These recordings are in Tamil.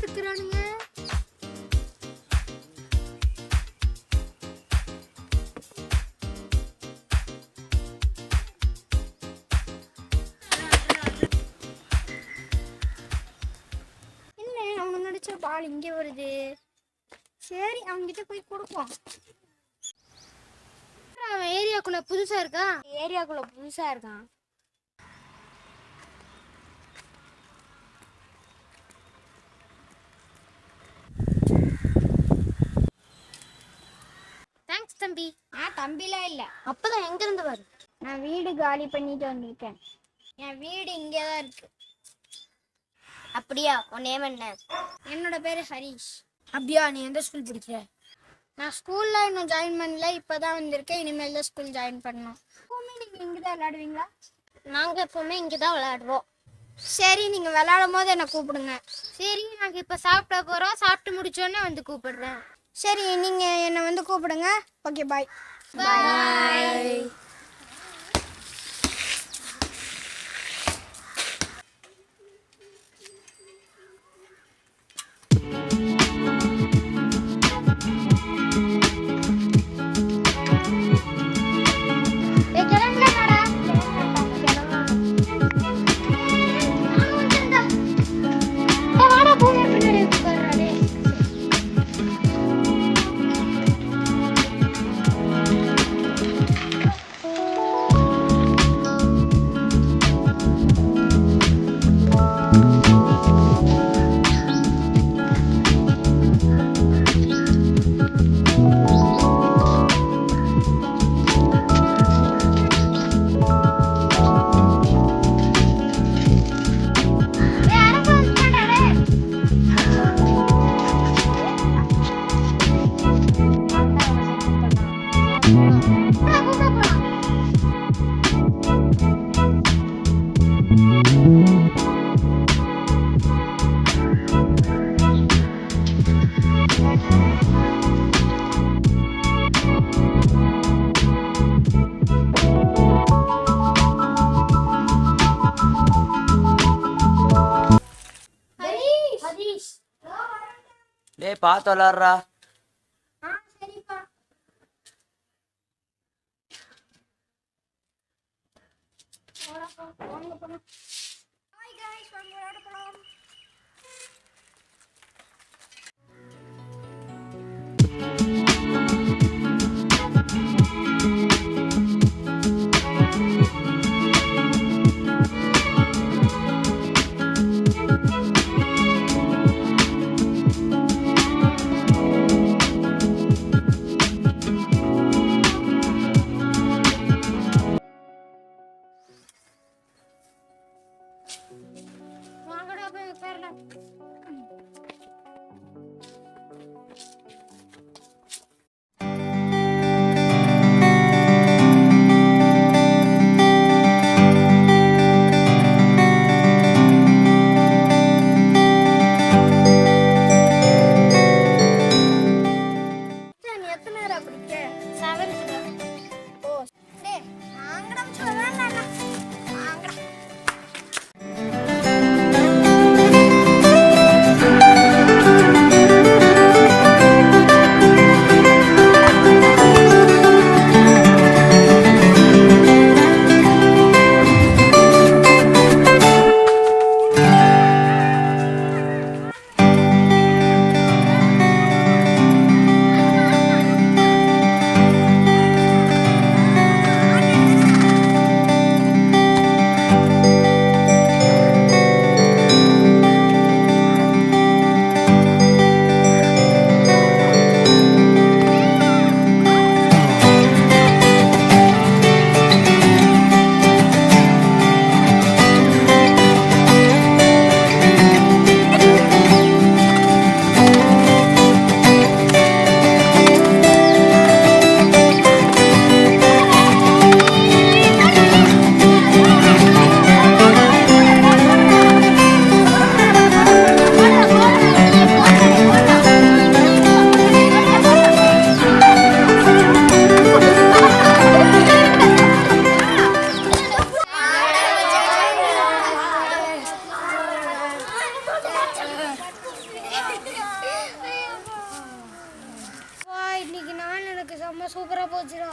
இருக்கிறானுங்க. என்ன அவங்க நடிச்ச பால் இங்கே வருது? சரி அவங்ககிட்ட போய் கொடுப்போம். அவன் ஏரியாக்குள்ள புதுசா இருக்கான். தேங்க்ஸ் தம்பி. தம்பிலாம் இல்லை. அப்பதான் எங்க இருந்து வரு? நான் வீடு காலி பண்ணிட்டு வந்திருக்கேன். என் வீடு இங்கே தான் இருக்கு. அப்படியா? உன் நேம் என்ன? என்னோட பேரு ஹரிஷ். அப்படியா? நீ எந்த ஸ்கூல் படிக்கிற? நான் ஸ்கூல்ல இன்னும் ஜாயின் பண்ணல, இப்பதான் வந்திருக்கேன். இனிமேல் தான் ஸ்கூல் ஜாயின் பண்ணணும். எப்பவுமே நீங்க இங்கதான் விளையாடுவீங்களா? நாங்க எப்பவுமே இங்கதான் விளையாடுறோம். சரி, நீங்க விளையாடும் போது என்ன கூப்பிடுங்க. சரி, நாங்க இப்ப சாப்பிட போறோம். சாப்பிட்டு முடிச்சோடனே வந்து கூப்பிடுறேன். சரி, நீங்க என்ன வந்து கூப்பிடுங்க. ஓகே, பாய். பாய். டேய் பார்த்து விளாட்றா. சரிப்பா. Hi guys, வாங்க விளையாட போலாம். வாங்கடா போய் உட்காரலாம். நீ எத்தனை நேரம் படிக்க? 7th. ஓ, டேய் வாங்கடா விளையாடலாம். வாங்கடா. செம்ம சூப்பரா போச்சுடா.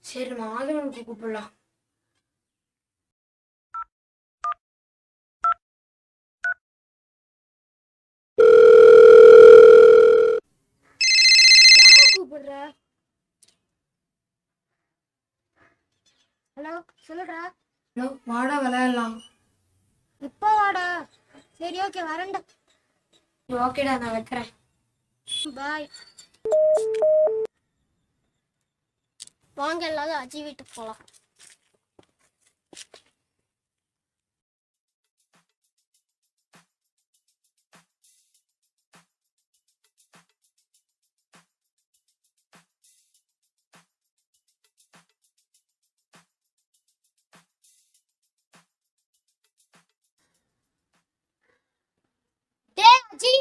சரி, நம்ம ஆதவனுக்கு கூப்பிடலாம். கூப்பிடுற? ஹலோ, சொல்லுடா. ஹலோ, வாடா விளையாடலாம். இப்போ வாடா. சரி, ஓகே, வரேன்டா. ஓகேடா, நான் வைக்கிறேன். பாய். வாங்க எல்லாரும் அஜி வீட்டுக்கு போலாம். டேய் அஜி,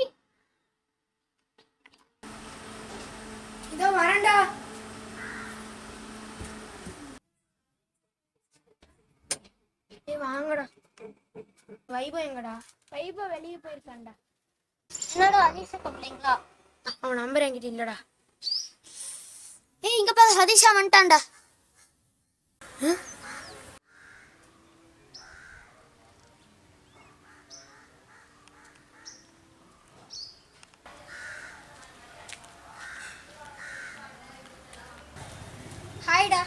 இதோ வரேன்டா. வாங்கடா. வைபவ் எங்கடா? வைபவ் வெளியே போயிருக்கான்டா. என்னடா ஹரிஷா கூப்பிட்டீங்களா? அவன் நம்பர் என்கிட்ட இல்லடா. ஏய், இங்க பாரு, ஹரிஷா வந்துட்டான்டா. ஹாய்டா.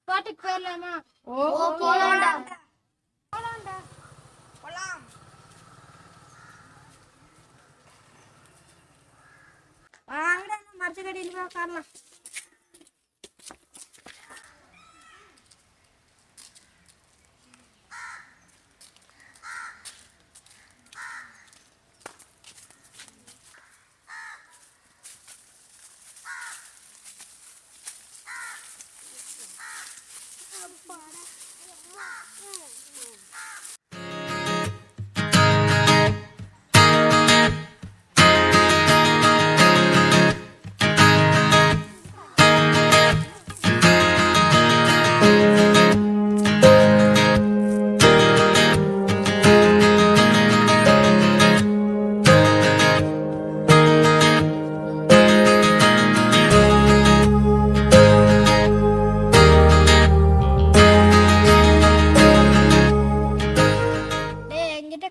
பாட்டுக்கு போயிடலாமா? போலாம்டா. வாங்கடா, மரத்து கடையில் போய் உட்காரலாம்.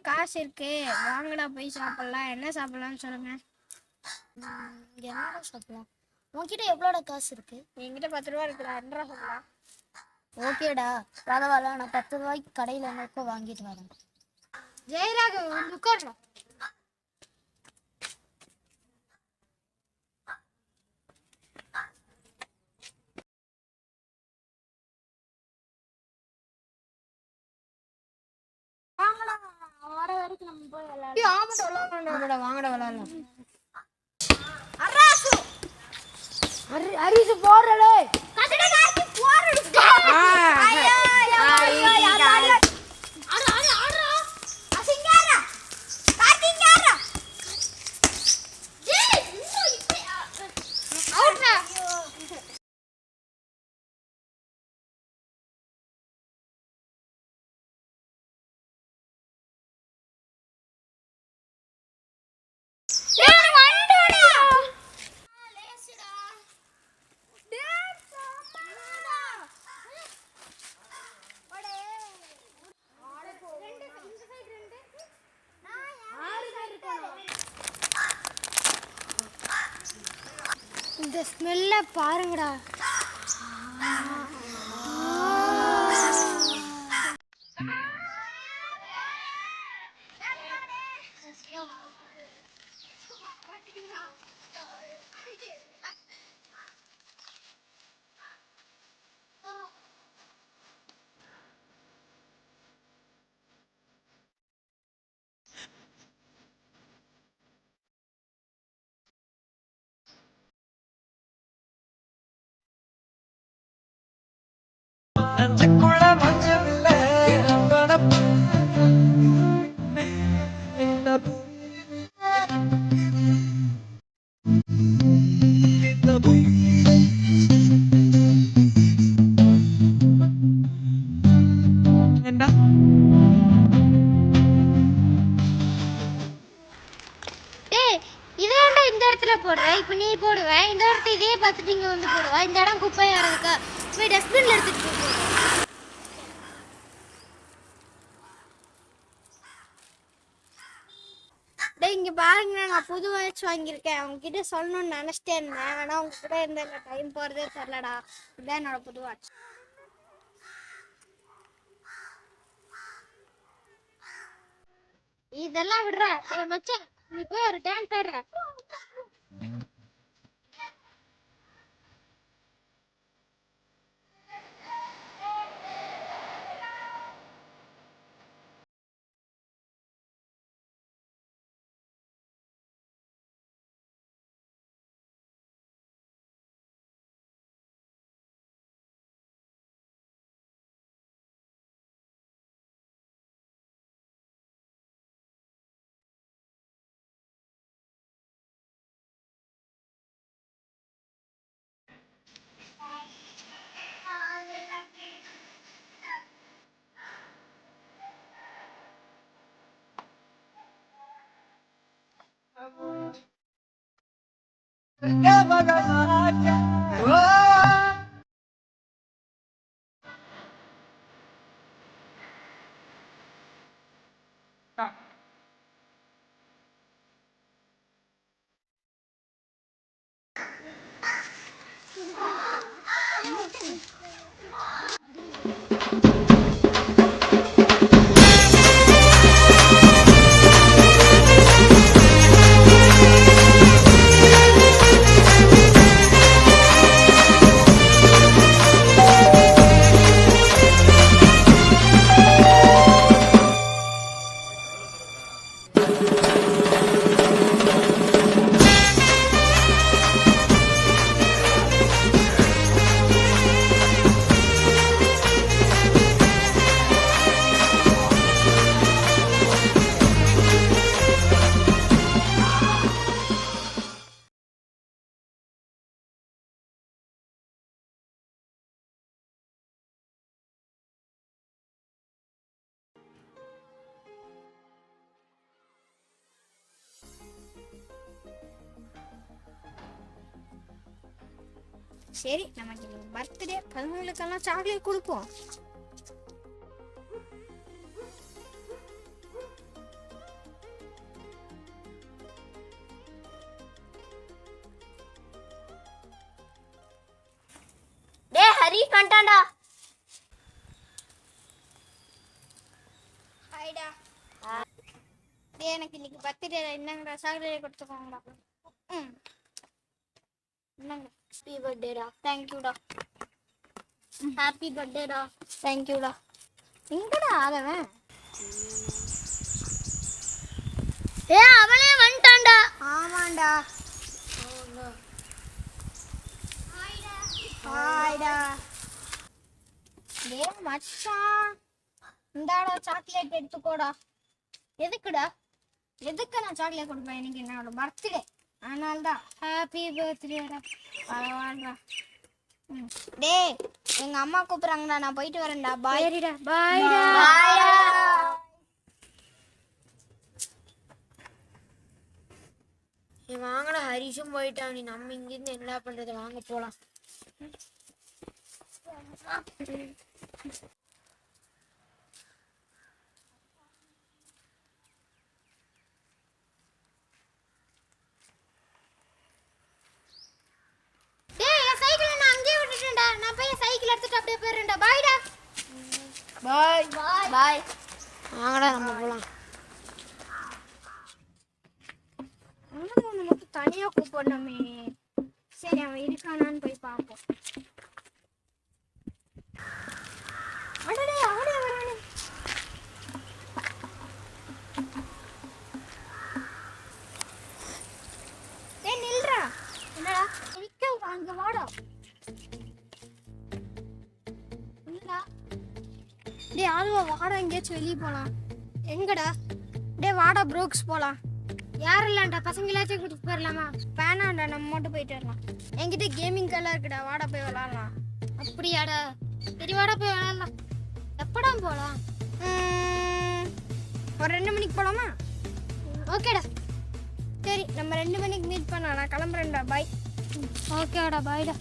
காசு இருக்கு, வாங்கடா போய் சாப்பிடலாம். என்ன சாப்பிடலாம்னு சொல்லுங்க. என்னடா சாப்பிடலாம்? உன்கிட்ட எவ்வளோட காசு இருக்கு? என்கிட்ட 10 ரூபா இருக்குடா. என்னடா சாப்பிடலாம்? ஓகேடா, பரவாயில்ல, நான் 10 ரூபாய்க்கு கடையில் என்ன வாங்கிட்டு வரேன். ஜெயராக உட்கார்ல. வர வரைக்கும் நம்ம போய் விளையாடலாம். வாங்கடா விளையாடலாம். அரிசி போடுறே. இந்த ஸ்மெல்ல பாருங்கடா. இதேண்டா இந்த இடத்துல போடுற, இப்ப நீ போடுவ இந்த இடத்துல, இதே பார்த்துட்டு இங்க வந்து போடுவா. இந்த இடம் குப்பையா இருக்கா, போய் டஸ்ட்பின்ல எடுத்துட்டு போ. டேய் இங்க பாருங்க, நான் புது வாட்ச் வாங்கியிருக்கேன். உங்ககிட்ட சொல்லணும்னு நினைச்சிட்டே இருந்தேன். ஆனா உங்க கூட இருந்த டைம் போறதே தெரியலடா. இதான் என்னோட புது வாட்ச். இதெல்லாம் விடுற மச்சான், நீ போய் ஒரு டான்ஸ் ஆடுற. சரி, நமக்கு இன்னைக்கு பர்த்டே, பசங்களுக்கெல்லாம் சாக்லேட் கொடுப்போம். டேய் ஹரி கண்டாண்டா. ஹாய்டா. டேய் எனக்கு இன்னைக்கு பர்த்டே, என்னங்கடா சாக்லேட் கொடுத்துக்கோங்கடா. என்னங்க, ஹாப்பி பர்த்டேடா. தேங்க்யூடா. ஹாப்பி பர்த்டேடா. தேங்க்யூடா. எங்கடா ஆதவன்? அவனே வந்துட்டான்டா. ஆமாண்டா. ஹாய்டா. டேய் மச்சான், இந்தாடா சாக்லேட் எடுத்துக்கோடா. எதுக்குடா? எதுக்கு நான் சாக்லேட் கொடுப்பேன்? இன்னைக்கு என்னோட பர்த்டே, அதனால தான். ஹாப்பி பர்த்டேடா. பரவாயில்லடா. டேய் எங்க அம்மா கூப்பிடுறாங்கடா, நான் போயிட்டு வரேன்டா. பாய்டா. பாய்டா. ஹரிஷும் போயிட்டான். நீ நம்ம இங்கிருந்து என்ன பண்றது? வாங்க போலாம். டேய் என் சைக்கிளை நான் அங்கேயே விட்டுட்டேன்டா. நான் போய் சைக்கிள் எடுத்துட்டு அப்படியே போயிடுறேன்டா. பாய்டா. பாய் பாய் பாய். வாங்கடா நம்ம போலாம். அவனை மட்டும் தனியா கூப்பிடணுமே. சரி அவன் இருக்கானான்னு போய் பார்ப்போம். அடடே அவனே வரானே. டேய் நில்றா. என்னடா நிக்க அங்க வாடா. என்னடா டேய் ஆளுவா வாடா எங்கேயாச்சும் வெளியே போலாம். எங்கடா? டேய் வாடா ப்ரோக்ஸ் போலாம். யாரும் இல்லைண்டா பசங்களாச்சும் கூட்டிட்டு போயிடலாமா? வேணாண்டா நம்ம மட்டும் போயிட்டு வரலாம். என்கிட்ட கேமிங் கல்லாம் இருக்குடா. வாடா போய் விளாட்லாம். அப்படியாடா? சரி வாடா போய் விளாட்லாம். எப்படா போகலாம்? ஒரு 2 மணிக்கு போகலாமா? ஓகேடா. சரி நம்ம 2 மணிக்கு மீட் பண்ணலாம். நான் கிளம்புறேன்டா. பாய். ஓகேடா பாய்டா.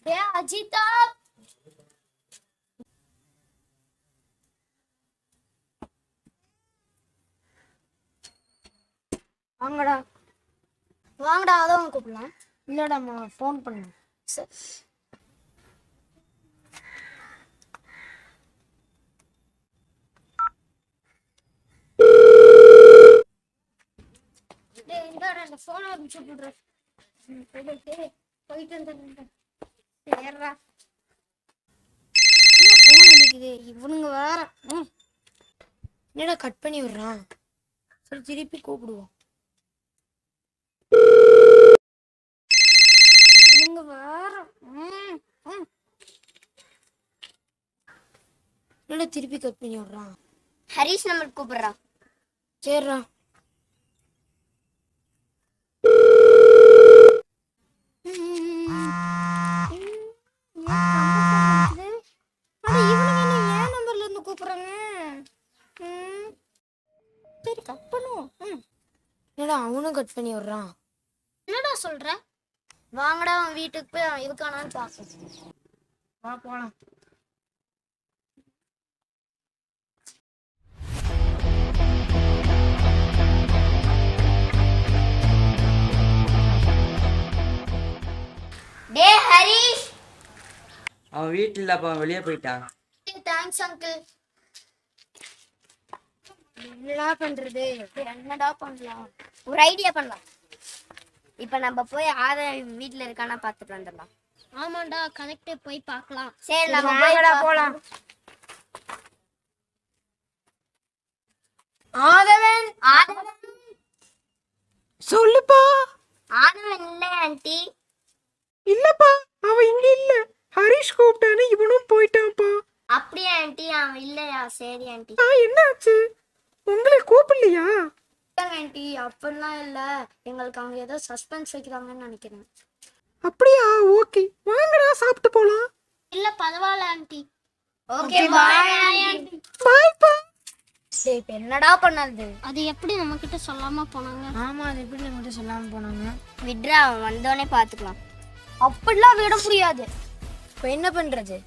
டேய் அஜிதா. வாங்கடா. வாங்கடா அதவும் கூப்பிடலாம். இல்லடா ஃபோன் பண்ணு. சரி. டேய் இந்தாடா இந்த ஃபோன் ஆரம்பிச்சு விட்டுடுறேன். போயிட்டு வந்துடுறேன். சரிடா. என்ன ஃபோன் அடிக்குது இவனுங்க வேற. என்னடா கட் பண்ணி விடுறான்? சரி திருப்பி கூப்பிடுவோம். இவனுங்க வேற. என்னடா திருப்பி கட் பண்ணி விடுறான்? ஹரிஷ் நம்பர் கூப்பிடுறா. சரிடா. என்னடா அவனும் கட் பண்ணி விடுறான்? என்னடா சொல்ற? வாங்கடா அவன் வீட்டுக்கு போய் அவன் இருக்கானான்னு பார்ப்போம். வா போலாம். டே ஹரிஷ். அவன் வீட்டில் இல்லப்பா, வெளியே போயிட்டான். Thanks uncle. என்னடா பண்றது? என்னடா பண்ணலாம்? ஒரு ஐடியா பண்ணலாம். இப்ப நம்ம போய் வீட்டுல இருக்கானா பாத்துட்டு வந்துடலாம். ஆமாண்டா கனெக்டே போய் பார்க்கலாம். சரி நம்ம வாங்கடா போலாம். ஆதவன். சொல்லுப்பா. ஆதவன் இல்ல ஆண்டி. இல்லப்பா, அவன் இங்க இல்ல. ஹரிஷ் கூப்பிட்டானு இவனும் போயிட்டான்ப்பா. அப்படியா ஆண்டி? அவன் இல்லையா? சரி ஆண்டி. என்ன ஆச்சு? உங்களை கூப்பிடலையா? ஆண்டி அப்படிலாம் இல்ல, எங்களுக்கு அவங்க ஏதோ சஸ்பென்ஸ் வைக்கிறாங்கன்னு நினைக்கிறேன். அப்படியா? ஓகே, வாங்கடா சாப்பிட்டு போலாம். இல்ல பரவாயில்ல ஆண்டி. Okay bye aunty. பாய்ப்பா. சரி இப்ப என்னடா பண்ணது? அது எப்படி நம்ம கிட்ட சொல்லாம போனாங்க? ஆமா, அது எப்படி நம்மகிட்ட சொல்லாம போனாங்க? விட்ரா, அவன் வந்தோடனே பாத்துக்கலாம். அப்படிலாம் விட முடியாது. இப்ப என்ன பண்றது?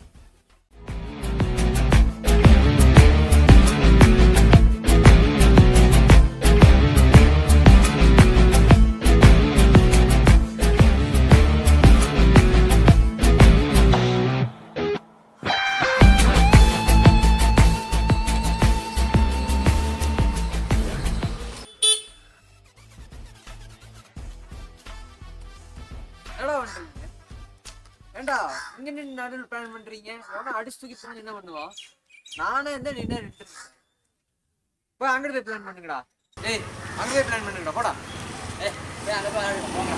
ஏண்டா இங்க நின்று நடுவில் பிளான் பண்றீங்க? அவனை அடிச்சு தூக்கி போன என்ன பண்ணுவா? நானே இருந்தா நின்று போய் அங்கிட்டு போய் பிளான் பண்ணுங்கடா. ஏய் அங்க போய் பிளான் பண்ணுங்கடா, போடா. ஏய் போய் அங்க போய் ஆடுங்க, போங்கடா.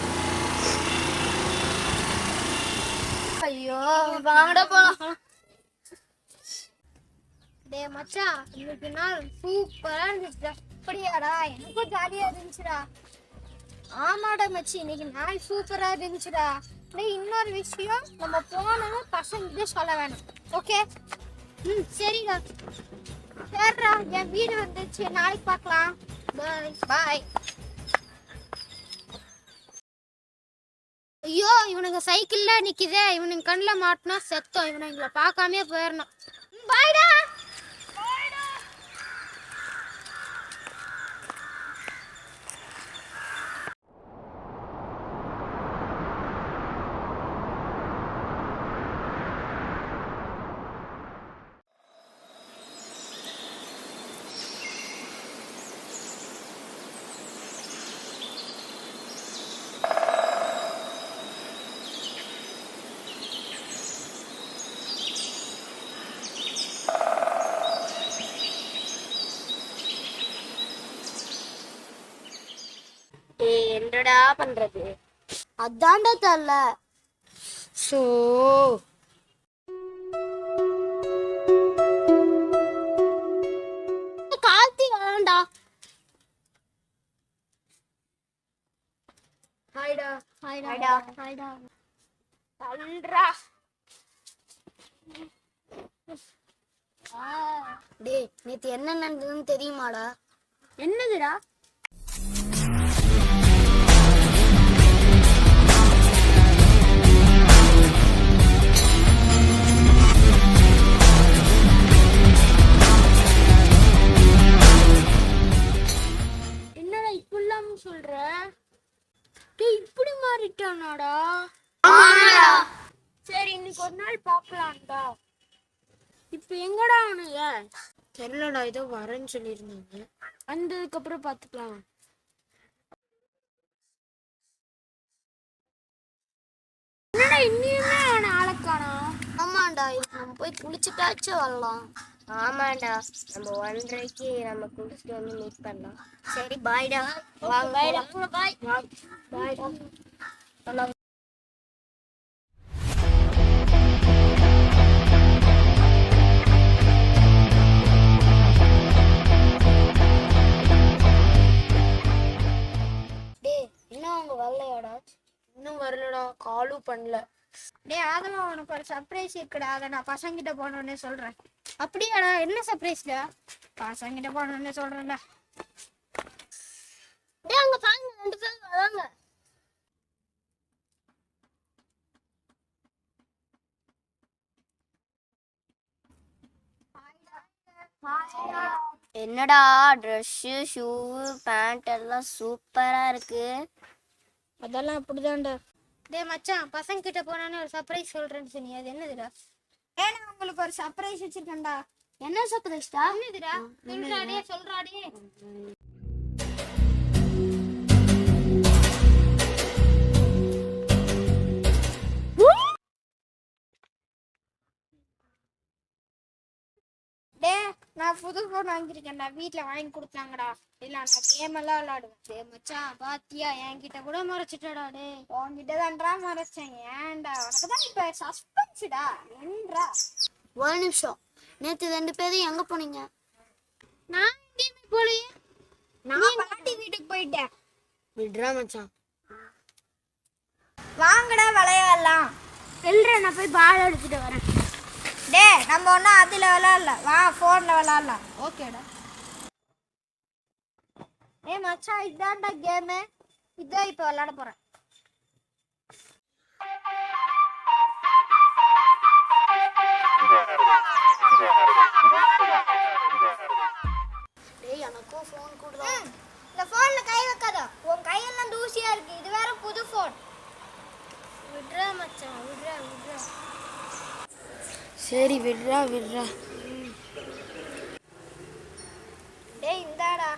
ஐயோ வாங்கடா போலாம். டேய் மச்சான், இன்னைக்கு நாள் சூப்பரா இருந்துச்சுடா. அப்படியாடா? எனக்கும் ஜாலியா இருந்துச்சுடா. ஆமாடா மச்சி, இன்னைக்கு நாள் சூப்பரா இருந்துச்சுடா. டேய் இன்னொரு விஷயம், நம்ம போனோம்னா பசங்கிட்ட சொல்ல வேணாம். ஓகே? சரிடா. சரிடா, என் வீடு வந்துச்சு, நாளைக்கு பார்க்கலாம். பாய் பாய். ஐயோ, இவனுங்க சைக்கிள்ல நிக்குதே, இவனுங்க கண்ணில் மாட்டினா செத்தோம். இவனுங்களை பார்க்காமே போயிடணும். பாய்டா. என்னடா பண்றது? அதான்டா தெரியல. சோ கார்த்தி வேண்டாம்டா. ஹாய்டா. ஹாய்டா. ஹாய்டா. தல்றா. டேய் நேத்து என்ன நடந்ததுன்னு தெரியுமாடா? என்னதுடா? என்னடா இப்படிலாம் சொல்ற? டேய் இப்படி மாறிட்டானாடா? சரி இன்னைக்கு ஒரு நாள் பார்க்கலாம்டா. இப்ப எங்கடா அவனுங்க? தெரியலடா, ஏதோ வரேன்னு சொல்லியிருந்தாங்க. வந்ததுக்கு அப்புறம் பார்த்துக்கலாம். என்னடா இன்னுமே அவனை ஆளக்கானா? ஆமாண்டா, நம்ம போய் குளிச்சுட்டாச்சும் வரலாம். ஆமாண்டா, நம்ம 1:30க்கு நம்ம குளிச்சுட்டு வந்து மீட் பண்ணலாம். சரி பாய்டா. வாங்க பாய். பாய்டா. இன்னும் வரலடா, காலும் பண்ணல. டேய் ஆதமா, உனக்கு ஒரு சர்ப்ரைஸ் இருக்குடா. அதை நான் பசங்கிட்ட போனோடனே சொல்றேன். அப்படியாடா? என்ன சர்ப்ரைஸ்டா? பசங்கிட்ட போனோடனே சொல்றேன்டா. டேய் அங்க பாருங்க, 2 பேர் வராங்க. என்னடா ட்ரெஸ், ஷூ, பேண்ட் எல்லாம் சூப்பரா இருக்கு. அதெல்லாம் அப்படிதான்டா. டேய் மச்சான், பசங்க கிட்ட போனோன்னு ஒரு சர்ப்ரைஸ் சொல்றேன்னு சொன்னி, அது என்னதுடா? ஏன்னா உங்களுக்கு ஒரு சர்ப்ரைஸ் வச்சிருக்கேன்டா. என்ன சர்ப்ரைஸ்டா? என்னதுடா? சொல்றாடே சொல்றாடே. டேய் நான் புது ஃபோன் வாங்கியிருக்கேன்டா. வீட்டில் வாங்கி கொடுத்தாங்கடா. இல்லை நான் கேம் எல்லாம் விளாடுவேன். டே மச்சான் பாத்தியா, என்கிட்ட கூட மறைச்சிட்டடா. டே உன்கிட்ட தான்டா மறைச்சேன். ஏன்டா? உனக்கு தான் இப்போ சஸ்பென்ஸ்டா. என்றா ஒரு நிமிஷம், நேத்து 2 பேரும் எங்க போனீங்க? நான் எங்கேயுமே போலையே. நான் பாட்டி வீட்டுக்கு போயிட்டேன். விட்றா மச்சான். வாங்கடா விளையாடலாம். வெல்ற, நான் போய் பால் எடுத்துட்டு வரேன். டே நம்ம ஒன்றும் அதில் விளாட்ல, வா ஃபோனில் விளாட்லாம். ஓகேடா. ஏ மச்சான், இதான்டா கேமு. இதான் இப்போ விளாட போகிறேன். டேய் எனக்கும் ஃபோன் கொடுடா. இந்த ஃபோனில் கை வைக்காத, உன் கையெல்லாம் தூசியாக இருக்குது. இது வேற புது ஃபோன். விட்றா மச்சான், விட்றா. சரி விட்றா. டேய் இந்தாடா.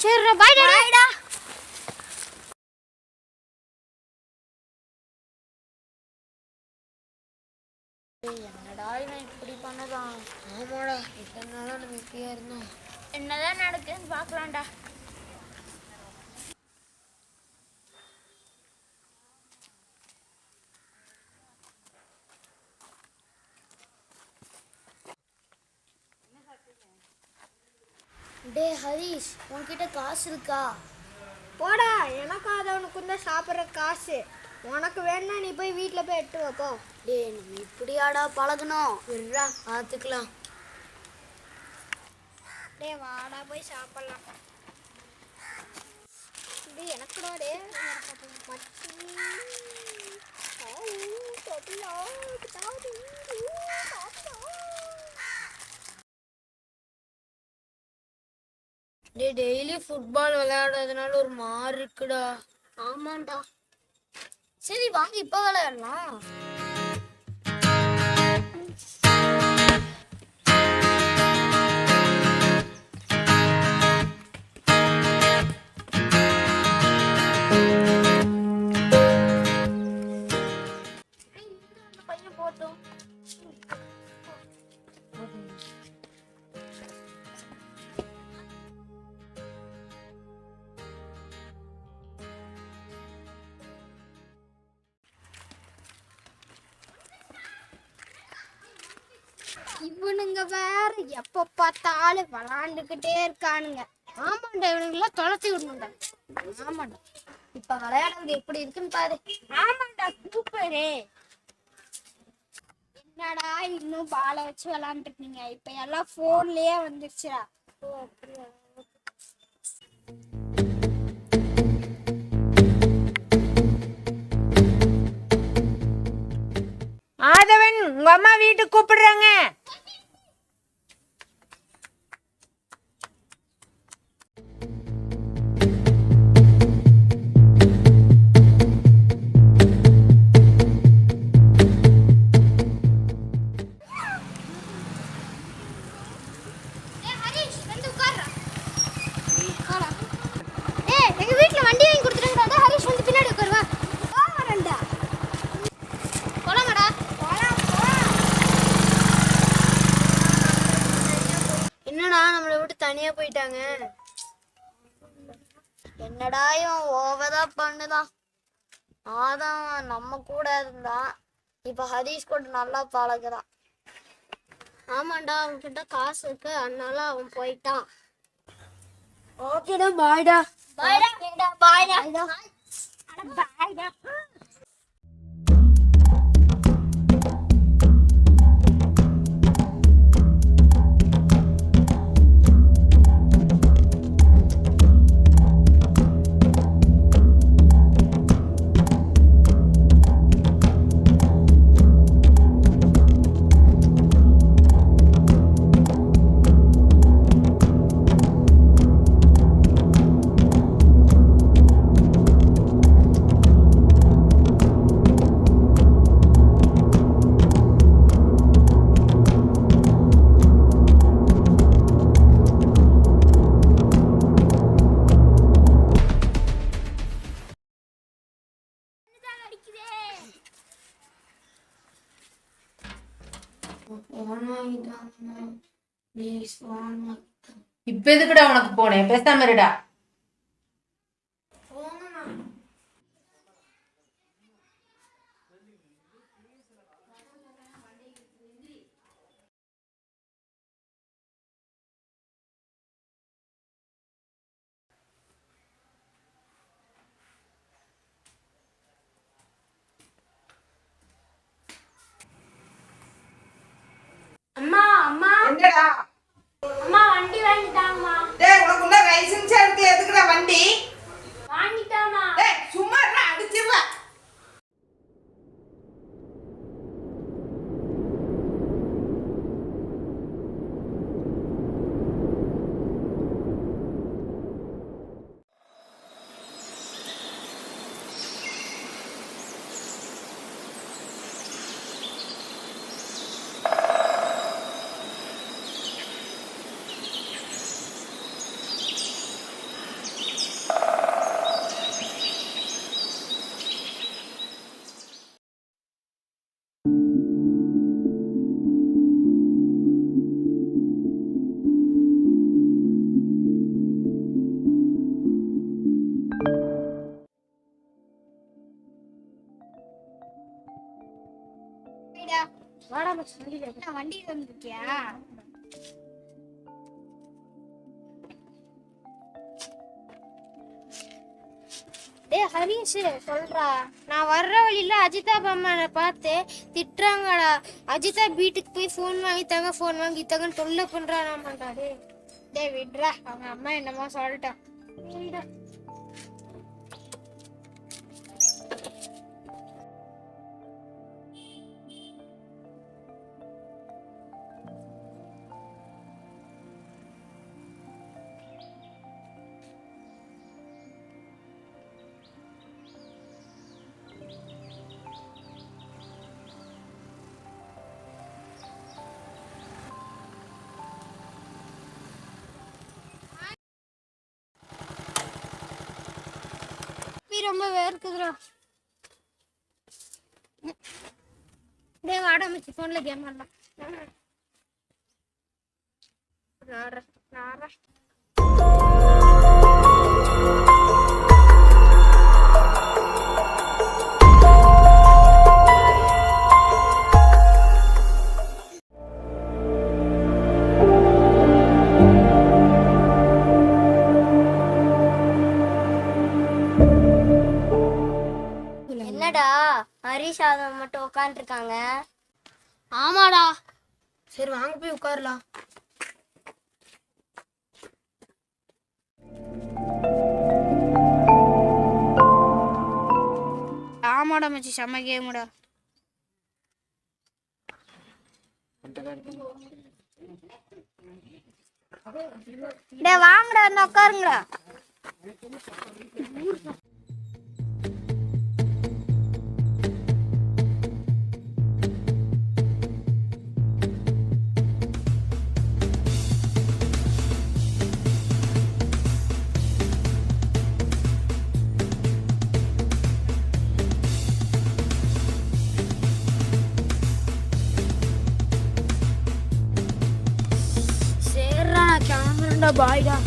சரிடா, பாய்டா. என்னடா இவன் இப்படி பண்ணதான்? ஆமாடா, இத்தனை நாளா நம்ம இப்படியா இருந்தோம். என்னதான் நடக்குதுன்னு பார்க்கலாம்டா. டே ஹரிஷ், உன்கிட்ட காசு இருக்கா? போடா, எனக்கு அதவனுக்கு தான் சாப்பிட்ற காசு. உனக்கு வேணா நீ போய் வீட்டில் போய் எட்டு வைப்போ. டே நம்ம இப்படியாடா பழகணும்? விட்றா, பார்த்துக்கலாம். டே வாடா போய் சாப்பிடலாம். டே எனக்குடா டே டே டெய்லி ஃபுட்பால் விளையாடுறதுனால ஒரு மாதிரி இருக்குடா. ஆமாண்டா. சரி வாங்க இப்போ விளையாடலாம். பையன் போட்டோம். இவனுங்க வேற எப்ப பார்த்தாலும் விளாண்டுக்கிட்டே இருக்கானுங்க. ஆமாண்டா, இவனுங்கெல்லாம் தொலைச்சி விடணும்டா. ஆமாண்டா, இப்ப விளையாடுறது எப்படி இருக்குன்னு பாரு. ஆமாண்டா, சூப்பரு. என்னடா இன்னும் பாலை வச்சு விளாண்டுருக்கீங்க? இப்ப எல்லாம் போன்லயே வந்துருச்சுடா. ஆதவன், உங்க அம்மா வீட்டுக்கு கூப்பிடுறாங்க. எங்க வீட்டுல வண்டி வாங்கி கொடுத்துருங்க. ஹரிஷ் வந்து பின்னாடி உட்காருவா. வரண்டா போலாமாடா? என்னடா நம்மளை விட்டு தனியா போயிட்டாங்க? என்னடா இவன் ஓவரா பண்ணுதான். ஆதான் நம்ம கூட இருந்தான், இப்ப ஹரிஷ் கூட நல்லா பழகுறான். ஆமாண்டா, அவன்கிட்ட காசு இருக்கு, அதனால அவன் போயிட்டான். ஓகேடா, பாய்டா. பாய்டா பாய்டா. பாய்டா. இப்ப எதுக்குடா உனக்கு போனேன்? பேசாம இருடா. அம்மா அம்மா என்னடா? அம்மா வண்டி வாங்கிட்டாங்கம்மா. டேய், உனக்கு உள்ள லைசென்ஸ் இருக்கு, எதுக்குடா வண்டி? வாங்கிட்டாமா. டேய், சும்மா இருடா, அடிச்சிருவா. வாடா மச்சி வண்டியில வண்டியில வந்துருக்கியா? டேய் ஹரிஷ் சொல்றா, நான் வர்ற வழியில அஜிதா அம்மாவை பார்த்து திட்டுறாங்கடா. அஜிதா வீட்டுக்கு போய் ஃபோன் வாங்கித்தாங்கன்னு தொல்லை பண்றானாமாடா. டேய் விட்றா, அவங்க அம்மா என்னமோ சொல்லிட்டான். சரிடா. ரொம்ப வேர்க்குதுடா. டேய் வாடா மச்சி ஃபோன்ல கேம் ஆடலாம். நாரா என்னடா ஹரிஷ் அதை மட்டும் உட்காந்துருக்காங்க? ஆமாடா. சரி வாங்க போய் உட்காரலாம். ஆமாடா மச்சி செம்ம கேமுடா. டேய் வாங்கடா வந்து உட்காருங்கடா. சரிடா நான் கிளம்புறேன்டா. பாய்டா.